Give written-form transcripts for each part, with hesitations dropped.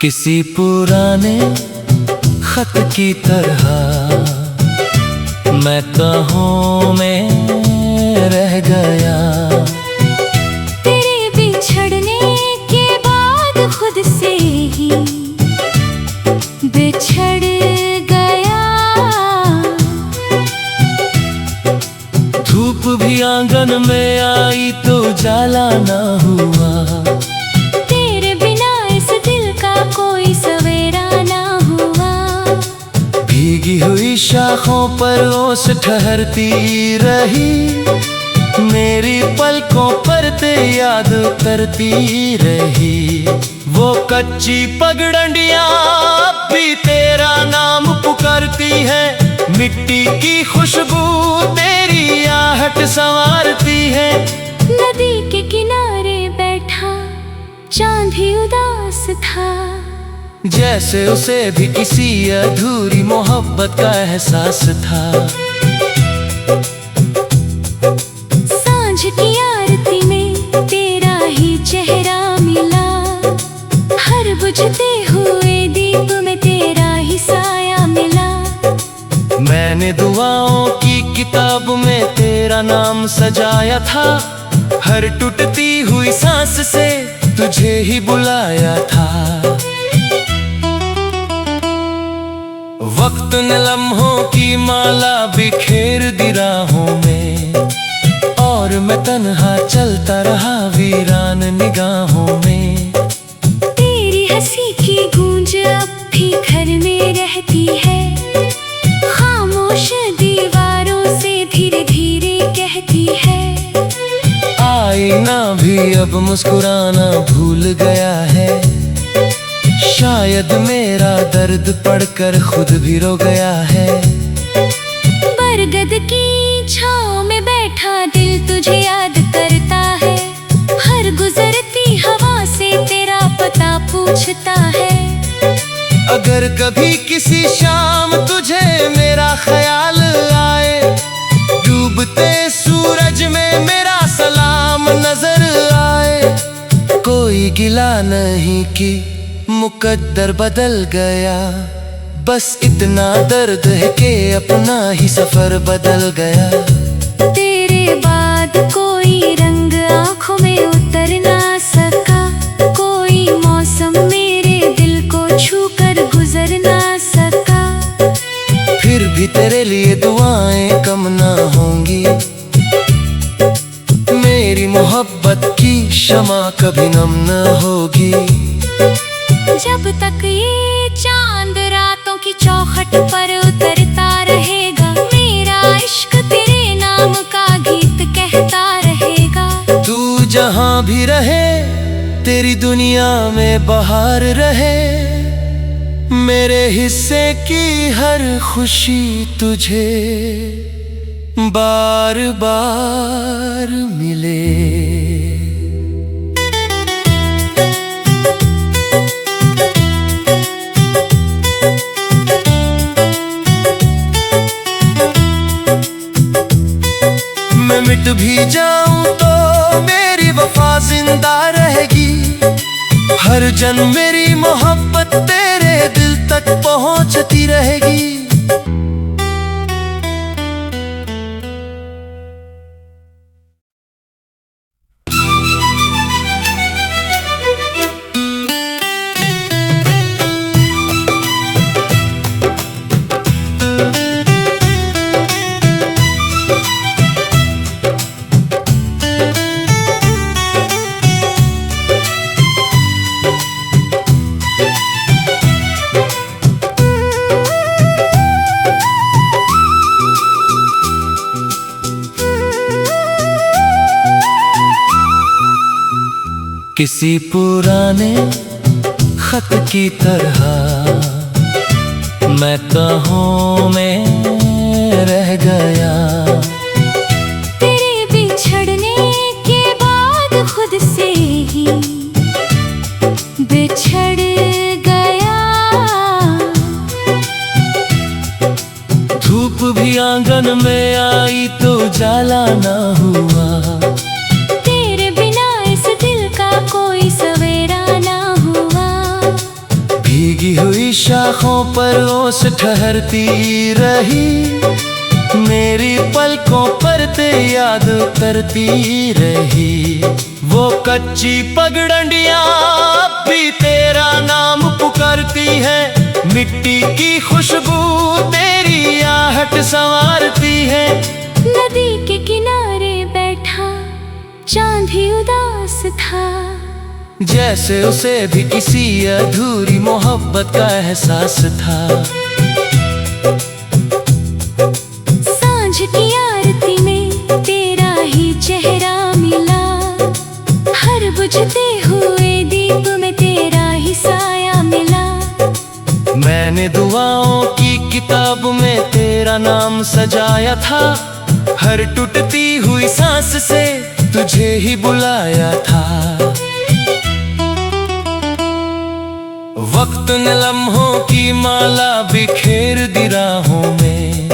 किसी पुराने खत की तरह मैं कहों में रह गया। तेरे बिछड़ने के बाद खुद से ही बिछड़ गया। धूप भी आंगन में आई तो जाला ना हुआ। तेरे बिना इस दिल का कोई सवेरा ना हुआ। भीगी हुई शाखों पर ओस ठहरती रही, मेरी पलकों पर ते याद करती रही। वो कच्ची पगडंडियां अब भी तेरा नाम पुकारती है। मिट्टी की खुशबू तेरी आहट संवारती है। नदी के किनारे बैठा चांद ही उदास था, जैसे उसे भी किसी अधूरी मोहब्बत का एहसास था। सांझ की आरती में तेरा ही चेहरा मिला, हर बुझते हुए दीप में तेरा ही साया मिला। मैंने दुआओं की किताब में तेरा नाम सजाया था, हर टूटती हुई सांस से तुझे ही बुलाया था। वक्त ने लम्हों की माला बिखेर दी राहों में, और मैं तन्हा चलता रहा वीरान निगाहों में। तेरी हंसी की गूंज अब भी घर में रहती है, खामोश दीवारों से धीरे धीरे कहती है। आईना भी अब मुस्कुराना भूल गया है, शायद मेरा दर्द पढ़कर खुद भी रो गया है। बरगद की छाँव में बैठा दिल तुझे याद करता है, हर गुजरती हवा से तेरा पता पूछता है। अगर कभी किसी शाम तुझे मेरा ख्याल आए, डूबते सूरज में मेरा सलाम नजर आए। कोई गिला नहीं कि मुकद्दर बदल गया, बस इतना दर्द है कि अपना ही सफर बदल गया। तेरे बाद कोई रंग आँखों में उतर ना सका, कोई मौसम मेरे दिल को छू कर गुजर ना सका। फिर भी तेरे लिए दुआएं कम ना होंगी, मेरी मोहब्बत की शमा कभी नम न होगी। जब तक ये चांद रातों की चौखट पर उतरता रहेगा, मेरा इश्क तेरे नाम का गीत कहता रहेगा। तू जहां भी रहे तेरी दुनिया में बहार रहे, मेरे हिस्से की हर खुशी तुझे बार बार मिले। मैं मिट भी जाऊं तो मेरी वफा जिंदा रहेगी, हर जन्म मेरी मोहब्बत तेरे दिल तक पहुंचती रहेगी। किसी पुराने खत की तरह मैं कहों में रह गया। तेरे बिछड़ने के बाद खुद से ही बिछड़ गया। धूप भी आंगन में आई तो जाला ना हुआ। शाखों पर ओस ठहरती रही, मेरी पलकों पर ते याद करती रही। वो कच्ची पगडंडियां भी तेरा नाम पुकारती है, मिट्टी की खुशबू तेरी आहट संवारती है। नदी के किनारे बैठा चांद ही उदास था, जैसे उसे भी किसी अधूरी मोहब्बत का एहसास था। सांझ की आरती में तेरा ही चेहरा मिला, हर बुझते हुए दीप में तेरा ही साया मिला। मैंने दुआओं की किताब में तेरा नाम सजाया था, हर टूटती हुई सांस से तुझे ही बुलाया था। वक्त ने लम्हों की माला बिखेर दी राहों में,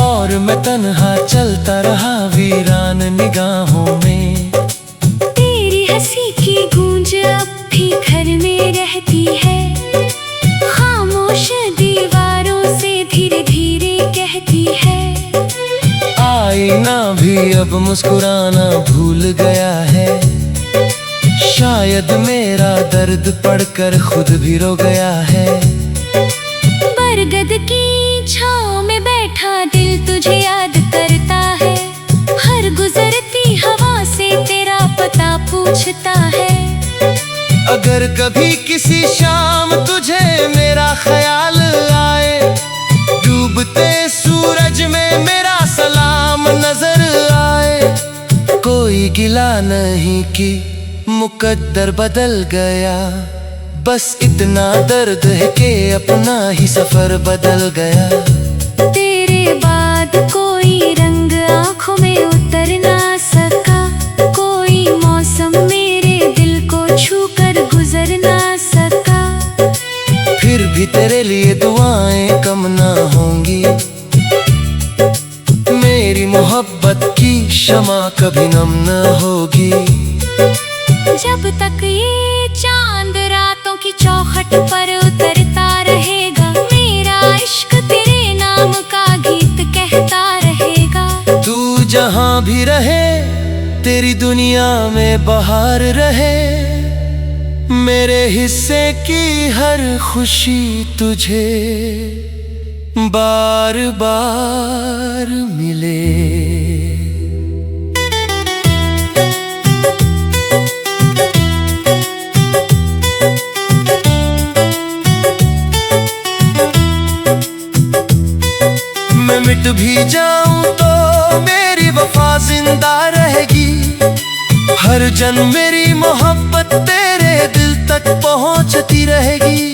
और मैं तन्हा चलता रहा वीरान निगाहों में। तेरी हंसी की गूंज अब भी घर में रहती है, खामोश दीवारों से धीरे धीरे कहती है। आईना भी अब मुस्कुराना भूल गया है, शायद मेरा दर्द पढ़कर खुद भी रो गया है। बरगद की छाँव में बैठा दिल तुझे याद करता है, हर गुजरती हवा से तेरा पता पूछता है। अगर कभी किसी शाम तुझे मेरा ख्याल आए, डूबते सूरज में मेरा सलाम नजर आए। कोई गिला नहीं कि मुकद्दर बदल गया, बस इतना दर्द है कि अपना ही सफर बदल गया। तेरे बाद कोई रंग आँखों में उतर ना सका, कोई मौसम मेरे दिल को छू कर गुजर ना सका। फिर भी तेरे लिए दुआएं कम ना होंगी, मेरी मोहब्बत की शमा कभी नम न होगी। जब तक ये चांद रातों की चौखट पर उतरता रहेगा, मेरा इश्क तेरे नाम का गीत कहता रहेगा। तू जहाँ भी रहे तेरी दुनिया में बहार रहे, मेरे हिस्से की हर खुशी तुझे बार बार मिले। मैं मिट भी जाऊं तो मेरी वफा जिंदा रहेगी, हर जन्म मेरी मोहब्बत तेरे दिल तक पहुंचती रहेगी।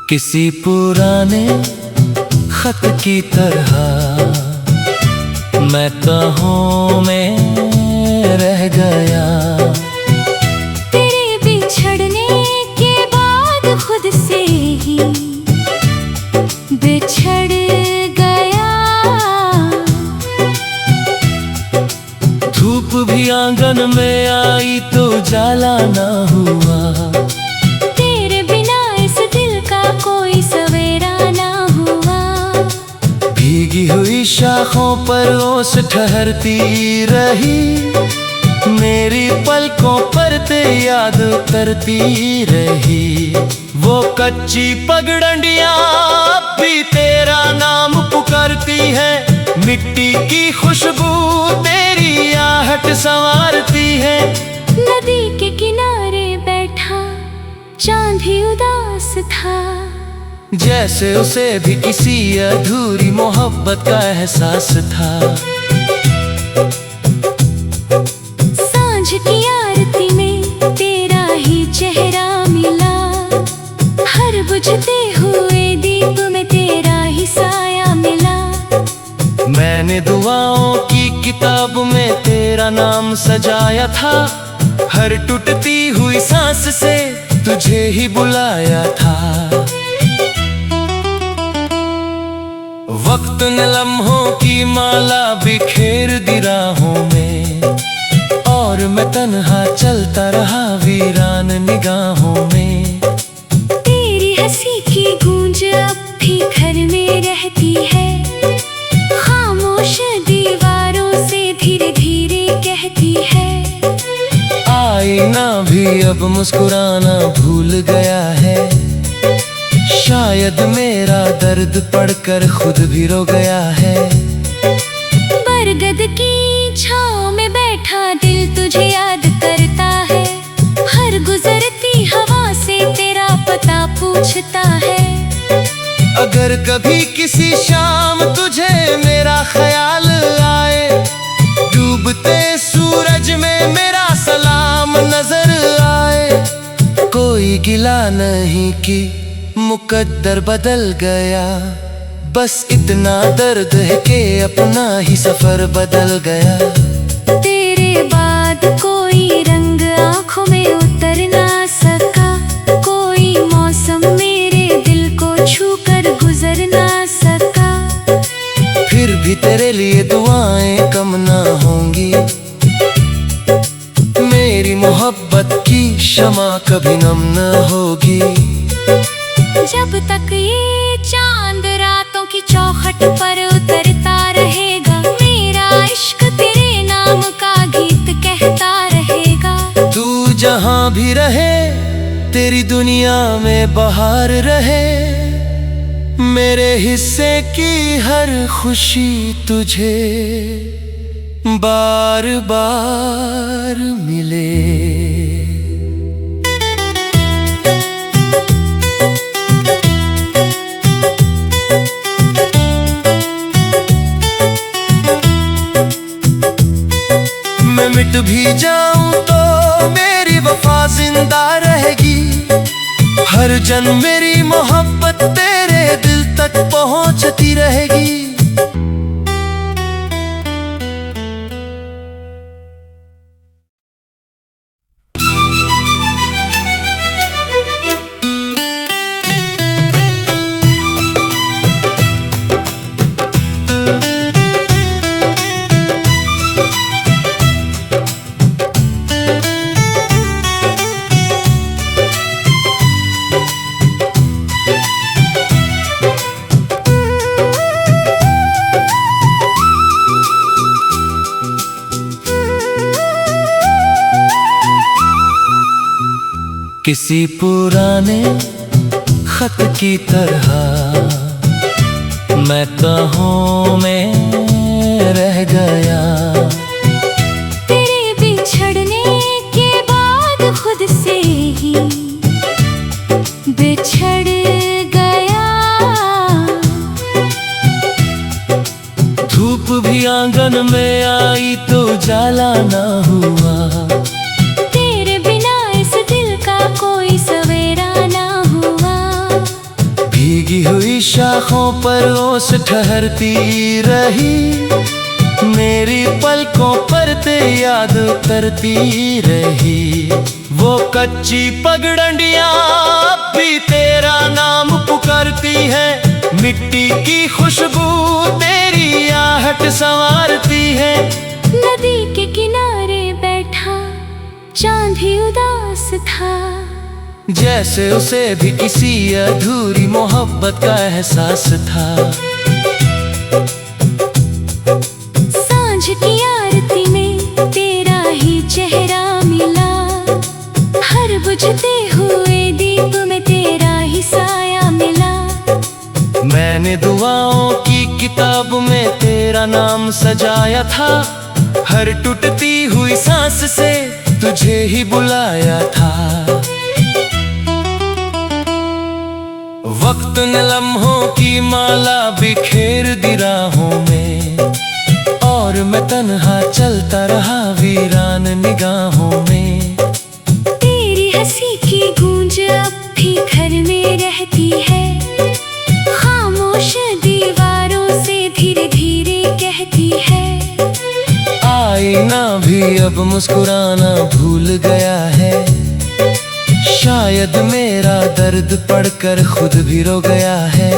किसी पुराने खत की तरह मैं तहों में रह गया, तेरे बिछड़ने के बाद खुद से ही बिछड़ गया। धूप भी आंगन में आई तो जाला ना हुआ, तेरे बिना इस दिल का कोई सवेरा ना हुआ। भीगी हुई शाखों पर ओस ठहरती रही, मेरी पलकों पर ते याद करती रही। वो कच्ची पगडंडियां भी तेरा नाम पुकारती है, मिट्टी की खुशबू तेरी आहट संवारती है। नदी के किनारे बैठा चांद ही उदास था, जैसे उसे भी किसी अधूरी मोहब्बत का एहसास था। मैंने दुआओं की किताब में तेरा नाम सजाया था, हर टूटती हुई सांस से तुझे ही बुलाया था। वक्त ने लम्हों की माला बिखेर दी राहों में, और मैं तन्हा चलता रहा वीरान निगाहों में। तेरी हंसी की गूंज अब भी घर में रहती है, खामोश दीवारों से धीरे धीरे कहती है। आईना भी अब मुस्कुराना भूल गया है, शायद मेरा दर्द पढ़कर खुद भी रो गया है। बरगद की छाँव में बैठा दिल तुझे याद करता है, हर गुजरती हवा से तेरा पता पूछता है। अगर कभी किसी शाम तुझे मेरा ख्याल आए, डूबते सूरज में मेरा सलाम नजर आए, कोई गिला नहीं कि मुकद्दर बदल गया, बस इतना दर्द है कि अपना ही सफर बदल गया। तेरे बाद कोई रंग आँखों में उतर ना सका, कोई मौसम मेरे दिल को छू कर गुजर ना सका। फिर भी तेरे लिए दुआएं कम ना होंगी, मेरी मोहब्बत की शमा कभी नम न होगी। जब तक ये चांद रातों की चौखट पर उतरता रहेगा, मेरा इश्क तेरे नाम का गीत कहता रहेगा। तू जहाँ भी रहे तेरी दुनिया में बहार रहे, मेरे हिस्से की हर खुशी तुझे बार बार मिले। मैं मिट भी जाऊं तो मेरी वफा जिंदा रहेगी, हर जन्म मेरी मोहब्बत तेरे दिल तक पहुंचती रहेगी। किसी पुराने खत की तरह मैं कहों में रह गया, तेरे बिछड़ने के बाद खुद से ही बिछड़ गया। धूप भी आंगन में आई तो जाला ना हुआ, कोई सवेरा ना हुआ। भीगी हुई शाखों पर ओस ठहरती रही, मेरी पलकों पर ते याद उतरती रही। वो कच्ची पगडंडियां भी तेरा नाम पुकारती है, मिट्टी की खुशबू तेरी आहट संवारती है। नदी के किनारे बैठा चांद ही उदास था, जैसे उसे भी किसी अधूरी मोहब्बत का एहसास था। सांझ की आरती में तेरा ही चेहरा मिला, हर बुझते हुए दीप में तेरा ही साया मिला। मैंने दुआओं की किताब में तेरा नाम सजाया था, हर टूटती हुई सांस से तुझे ही बुलाया था। वक्त ने लम्हों की माला बिखेर दी राहों में, और मैं तन्हा चलता रहा वीरान निगाहों में। तेरी हंसी की गूंज अब भी घर में रहती है, खामोश दीवारों से धीरे धीरे कहती आईना भी अब मुस्कुराना भूल गया है। शायद मेरा दर्द पढ़कर खुद भी रो गया है।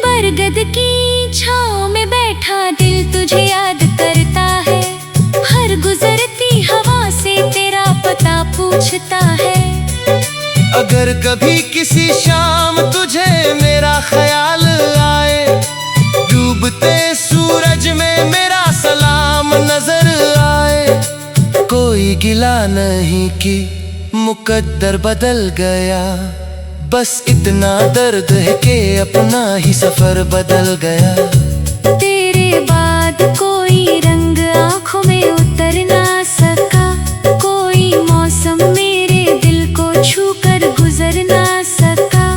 बरगद की छाँव में बैठा दिल तुझे याद करता है। हर गुजरती हवा से तेरा पता पूछता है। अगर कभी किसी शाम तुझे मेरा ख्याल आए, डूबते सूरज में मेरा सलाम नजर आए। कोई गिला नहीं कि मुकद्दर बदल गया, बस इतना दर्द है कि अपना ही सफर बदल गया। तेरे बाद कोई रंग आँखों में उतर ना सका, कोई मौसम मेरे दिल को छू कर गुजर ना सका।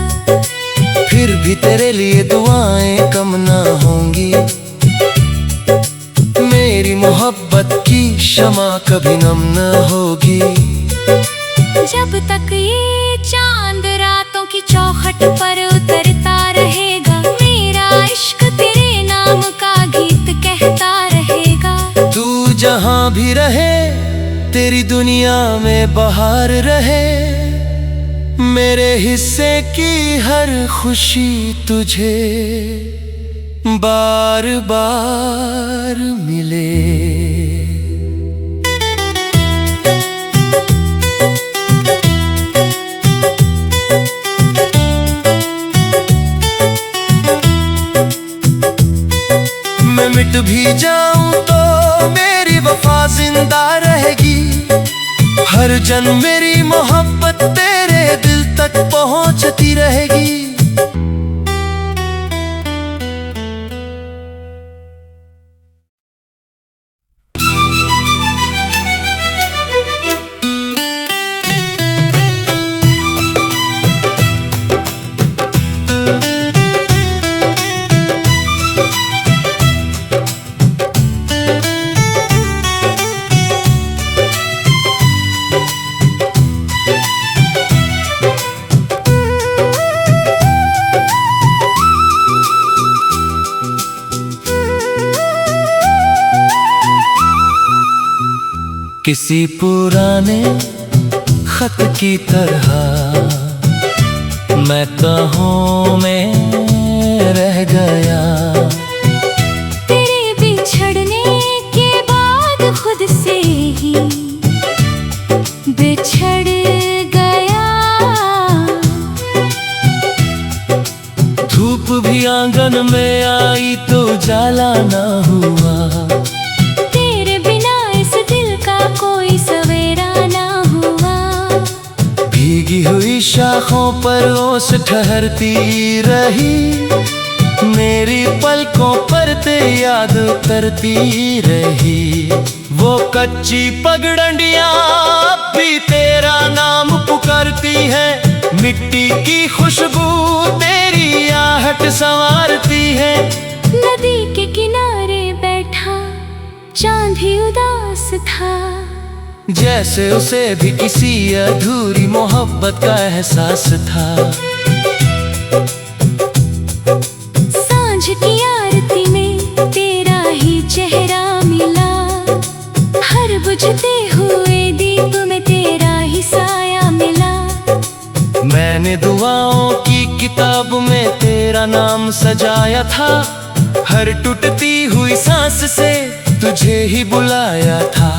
फिर भी तेरे लिए दुआएं कम ना होंगी, मेरी मोहब्बत की शमा कभी नम न होगी। जब तक ये चांद रातों की चौखट पर उतरता रहेगा, मेरा इश्क तेरे नाम का गीत कहता रहेगा। तू जहाँ भी रहे तेरी दुनिया में बहार रहे, मेरे हिस्से की हर खुशी तुझे बार बार मिले। मैं मिट भी जाऊं तो मेरी वफा जिंदा रहेगी। हर जन्म मेरी मोहब्बत तेरे दिल तक पहुंचती रहेगी। किसी पुराने खत की तरह मैं कहों में रह गया। तेरे बिछड़ने के बाद खुद से ही बिछड़ गया। धूप भी आंगन में आई तो जाला ना हुआ, तेरे बिना इस दिल का कोई सवेरा ना हुआ। भीगी हुई शाखों पर ओस ठहरती रही, मेरी पलकों पर ते याद उतरती रही। वो कच्ची पगडंडियां अब भी तेरा नाम पुकारती है, मिट्टी की खुशबू तेरी आहट संवारती है। नदी के किनारे बैठा चांद ही उदास था, जैसे उसे भी किसी अधूरी मोहब्बत का एहसास था। सांझ की आरती में तेरा ही चेहरा मिला, हर बुझते हुए दीप में तेरा ही साया मिला। मैंने दुआओं की किताब में तेरा नाम सजाया था, हर टूटती हुई सांस से तुझे ही बुलाया था।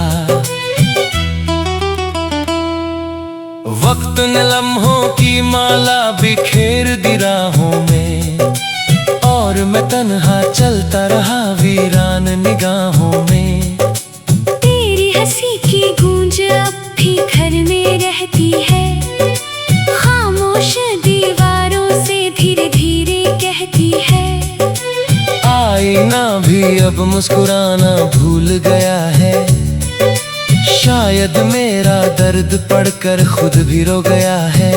वक्त ने लम्हों की माला बिखेर दी राहों में, और मैं तन्हा चलता रहा वीरान निगाहों में। तेरी हंसी की गूंज अब भी घर में रहती है, खामोश दीवारों से धीरे धीरे कहती है। आईना भी अब मुस्कुराना भूल गया है, शायद मेरा दर्द पढ़कर खुद भी रो गया है।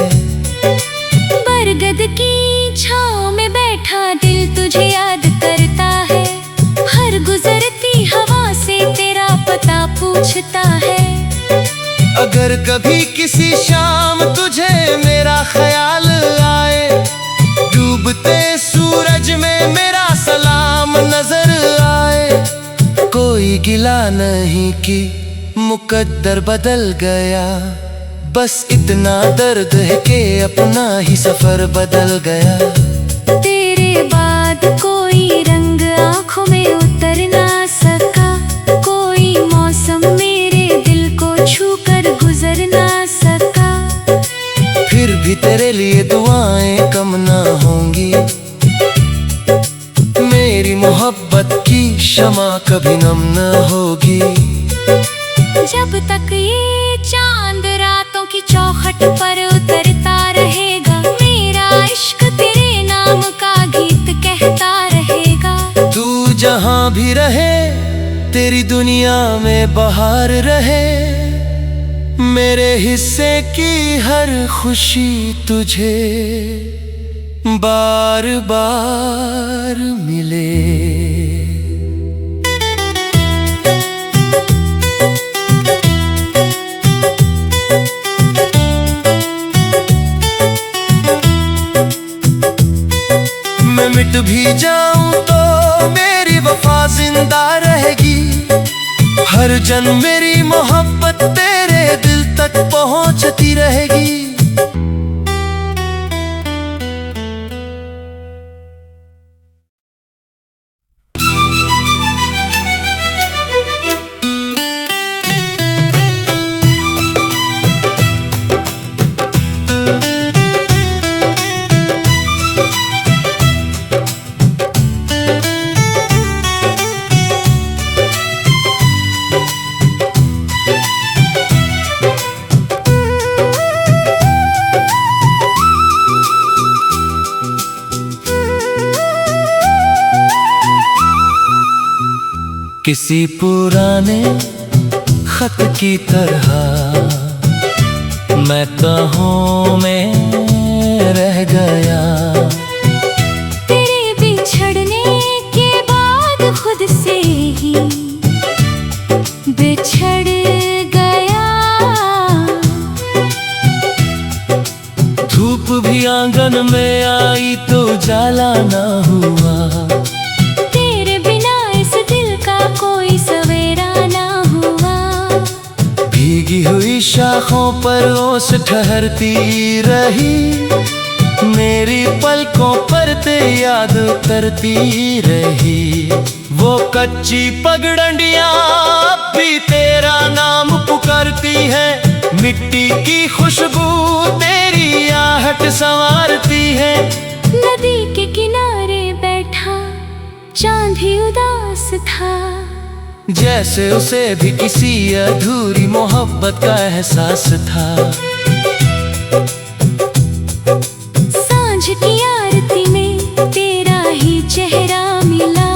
बरगद की छाँव में बैठा दिल तुझे याद करता है, हर गुजरती हवा से तेरा पता पूछता है। अगर कभी किसी शाम तुझे मेरा ख्याल आए, डूबते सूरज में मेरा सलाम नजर आए। कोई कोई गिला नहीं कि मुकद्दर बदल गया, बस इतना दर्द है कि अपना ही सफर बदल गया। तेरे बाद कोई रंग आँखों में उतर ना सका, कोई मौसम मेरे दिल को छू कर गुजर ना सका। फिर भी तेरे लिए दुआएं कम ना होंगी, मेरी मोहब्बत की शमा कभी नम न होगी। जब तक ये चांद रातों की चौखट पर उतरता रहेगा, मेरा इश्क तेरे नाम का गीत कहता रहेगा। तू जहाँ भी रहे तेरी दुनिया में बहार रहे, मेरे हिस्से की हर खुशी तुझे बार बार मिले। मैं मिट भी जाऊं तो मेरी वफा जिंदा रहेगी, हर जन्म मेरी मोहब्बत तेरे दिल तक पहुंचती रहेगी। किसी पुराने खत की तरह मैं तहों में रह गया, तेरे बिछड़ने के बाद खुद से ही बिछड़ गया। धूप भी आंगन में आई तो जाला ना हुआ, तेरे बिना इस दिल का कोई सवेरा ना हुआ। भीगी हुई शाखों पर ओस ठहरती रही, मेरी पलकों पर ते याद उतरती रही। वो कच्ची पगडंडियां अब भी तेरा नाम पुकारती है, मिट्टी की खुशबू तेरी आहट संवारती है। नदी के किनारे बैठा चांद ही उदास था, जैसे उसे भी किसी अधूरी मोहब्बत का एहसास था। सांझ की आरती में तेरा ही चेहरा मिला,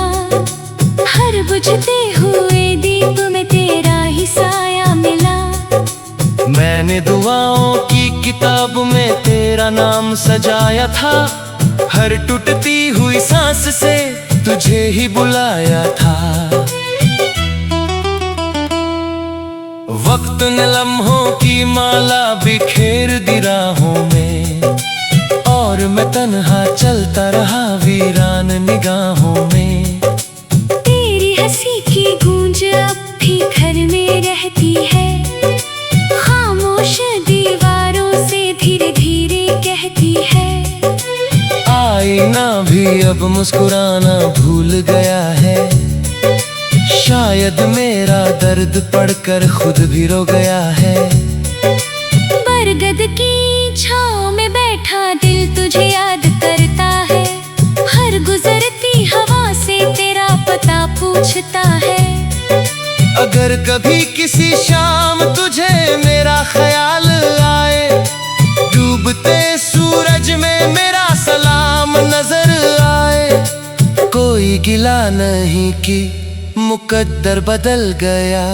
हर बुझते हुए दीप में तेरा ही साया मिला। मैंने दुआओं की किताब में तेरा नाम सजाया था, हर टूटती हुई सांस से तुझे ही बुलाया था। वक्त ने लम्हों की माला बिखेर दी राहों में, और मैं तन्हा चलता रहा वीरान निगाहों में। तेरी हंसी की गूंज अब भी घर में रहती है, खामोश दीवारों से धीरे धीरे कहती है। आईना भी अब मुस्कुराना भूल गया है, शायद मेरा दर्द पढ़कर खुद भी रो गया है। बरगद की छाँव में बैठा दिल तुझे याद करता है, हर गुजरती हवा से तेरा पता पूछता है। अगर कभी किसी शाम तुझे मेरा ख्याल आए, डूबते सूरज में मेरा सलाम नजर आए। कोई गिला नहीं कि मुकद्दर बदल गया,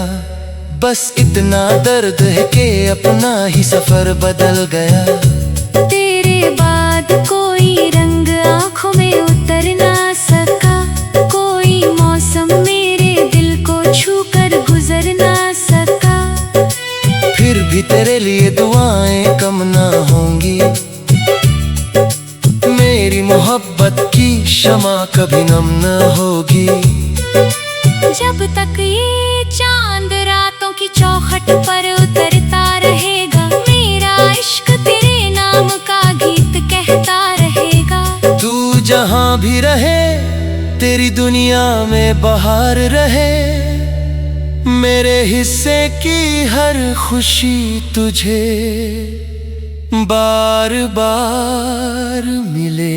बस इतना दर्द है कि अपना ही सफर बदल गया। तेरे बाद कोई रंग आँखों में उतर ना सका, कोई मौसम मेरे दिल को छू कर गुजर ना सका। फिर भी तेरे लिए दुआएं कम ना होंगी, मेरी मोहब्बत की शमा कभी नम न होगी। जब तक ये चांद रातों की चौखट पर उतरता रहेगा, मेरा इश्क तेरे नाम का गीत कहता रहेगा। तू जहाँ भी रहे, तेरी दुनिया में बहार रहे, मेरे हिस्से की हर खुशी तुझे बार बार मिले।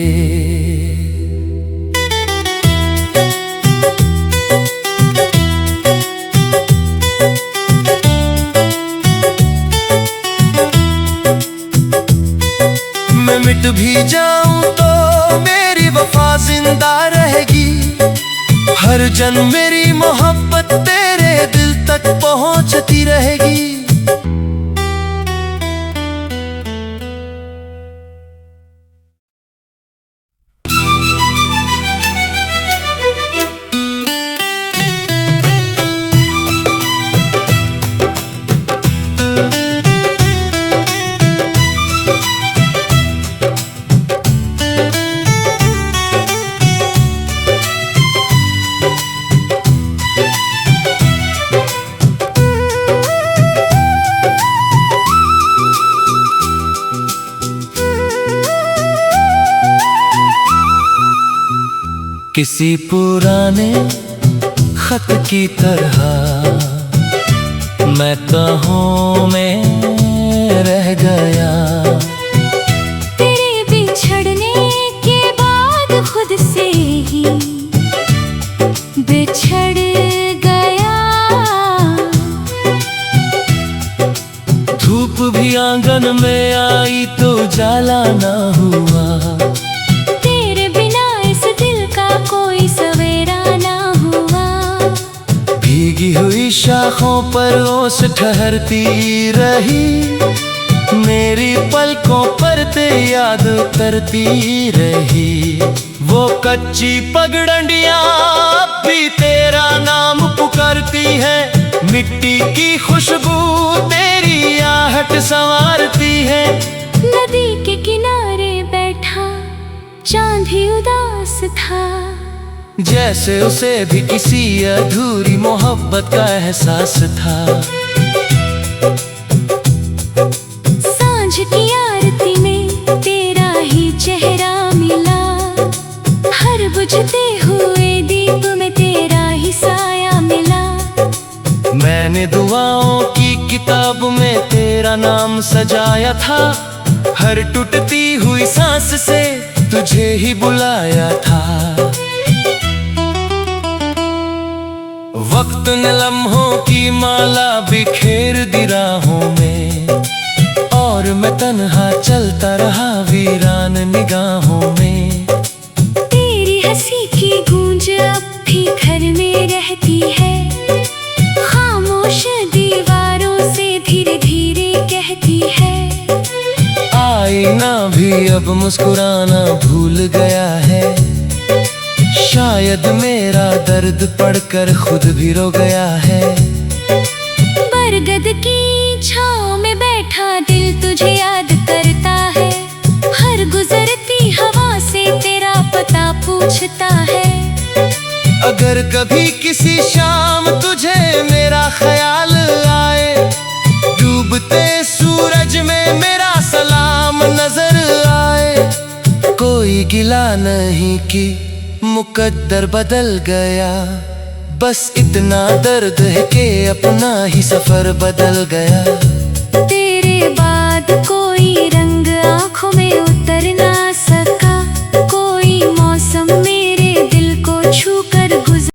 मैं मिट भी जाऊं तो मेरी वफा जिंदा रहेगी, हर जन्म मेरी मोहब्बत तेरे दिल तक पहुंचती रहेगी। किसी पुराने खत की तरह मैं कहों में रह गया, तेरे बिछड़ने के बाद खुद से ही बिछड़ गया। धूप भी आंगन में आई तो जाला ना हुआ, कोई सवेरा ना हुआ। भीगी हुई शाखों पर ओस ठहरती रही, मेरी पलकों पर ते याद करती रही। वो कच्ची पगडंडियां अब भी तेरा नाम पुकारती है, मिट्टी की खुशबू तेरी आहट संवारती है। नदी के किनारे बैठा चांद ही उदास था, जैसे उसे भी किसी अधूरी मोहब्बत का एहसास था। सांझ की आरती में तेरा ही चेहरा मिला, हर बुझते हुए दीप में तेरा ही साया मिला। मैंने दुआओं की किताब में तेरा नाम सजाया था, हर टूटती हुई सांस से तुझे ही बुलाया था। वक्त ने लम्हों की माला बिखेर दी राहों में, और मैं तन्हा चलता रहा वीरान निगाहों में। तेरी हंसी की गूंज अब भी घर में रहती है, खामोश दीवारों से धीरे धीरे कहती है। आईना भी अब मुस्कुराना भूल गया है, शायद मेरा दर्द पढ़कर खुद भी रो गया है। बरगद की छाँव में बैठा दिल तुझे याद करता है, हर गुजरती हवा से तेरा पता पूछता है। अगर कभी किसी शाम तुझे मेरा ख्याल आए, डूबते सूरज में मेरा सलाम नजर आए, कोई गिला नहीं कि मुकद्दर बदल गया, बस इतना दर्द है कि अपना ही सफर बदल गया। तेरे बाद कोई रंग आँखों में